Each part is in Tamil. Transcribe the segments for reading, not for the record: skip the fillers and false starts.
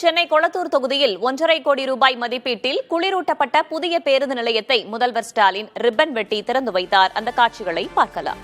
சென்னை கொளத்தூர் தொகுதியில் 1.5 கோடி ரூபாய் மதிப்பீட்டில் குளிரூட்டப்பட்ட புதிய பேருந்து நிலையத்தை முதல்வர் ஸ்டாலின் ரிப்பன் வெட்டி திறந்து வைத்தார். அந்த காட்சிகளை பார்க்கலாம்.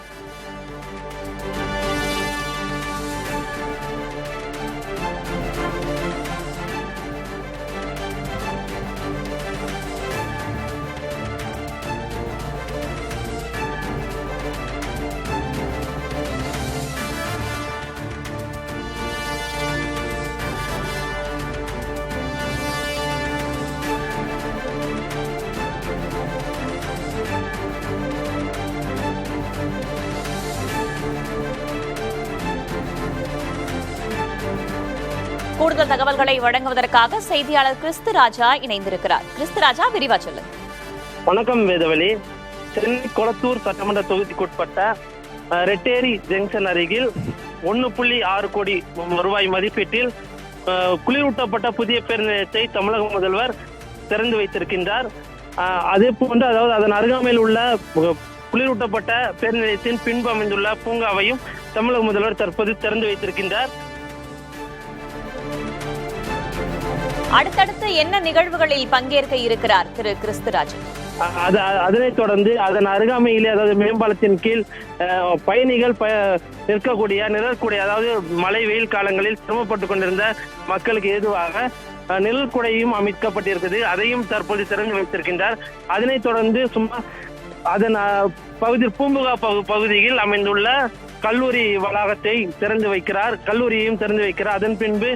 கூடுதல் தகவல்களை வழங்குவதற்காக செய்தியாளர் கிறிஸ்துராஜா இணைந்திருக்கிறார். கிறிஸ்துராஜா, விரிவா சொல்லுங்க. வணக்கம் வேதவழி. சென்னை கொளத்தூர் சட்டமன்ற தொகுதிக்குட்பட்ட ரெட்டேரி ஜங்ஷன் அருகில் 1.6 கோடி ரூபாய் மதிப்பீட்டில் குளிரூட்டப்பட்ட புதிய பேருந்து நிலையத்தை தமிழக முதல்வர் திறந்து வைத்திருக்கின்றார். அதே போன்று அதாவது அதன் அருகாமையில் உள்ள குளிரூட்டப்பட்ட பேருந்து நிலையத்தின் பின்பு அமைந்துள்ள பூங்காவையும் தமிழக முதல்வர் தற்போது திறந்து வைத்திருக்கின்றார். அடுத்தடுத்து என்ன நிகழ்வுகளில் பங்கேற்க இருக்கிறார் திரு கிறிஸ்துராஜ்? அதனைத் தொடர்ந்து அதன் அருகாமையிலே, அதாவது மேம்பாலத்தின் கீழ் பயணிகள் நிழற்குடை, அதாவது மழை வெயில் காலங்களில் சிரமப்பட்டுக் கொண்டிருந்த மக்களுக்கு ஏதுவாக நிழற்குடையும் அமைக்கப்பட்டிருக்கிறது. அதையும் தற்போது திறந்து வைத்திருக்கின்றார். அதனைத் தொடர்ந்து அதன் பூம்புகா பகுதியில் அமைந்துள்ள கல்லூரி வளாகத்தை திறந்து வைக்கிறார். கல்லூரியையும் திறந்து வைக்கிறார். அதன் பின்பு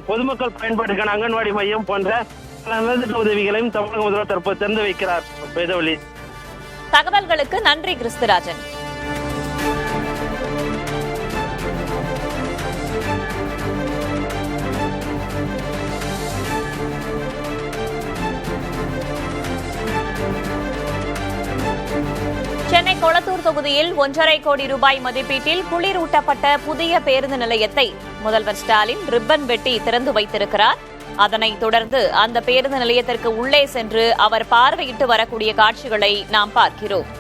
பொதுமக்கள் பயன்பாட்டுக்கான அங்கன்வாடி மையம் போன்ற நலத்திட்ட உதவிகளையும் தமிழக முதல்வர் தற்போது திறந்து வைக்கிறார். வேதவழி, தகவல்களுக்கு நன்றி கிறிஸ்துராஜன். சென்னை கொளத்தூர் தொகுதியில் 1.5 கோடி ரூபாய் மதிப்பீட்டில் குளிரூட்டப்பட்ட புதிய பேருந்து நிலையத்தை முதல்வர் ஸ்டாலின் ரிப்பன் வெட்டி திறந்து வைத்திருக்கிறார். அதனைத் தொடர்ந்து அந்த பேருந்து நிலையத்திற்கு உள்ளே சென்று அவர் பார்வையிட்டு வரக்கூடிய காட்சிகளை நாம் பார்க்கிறோம்.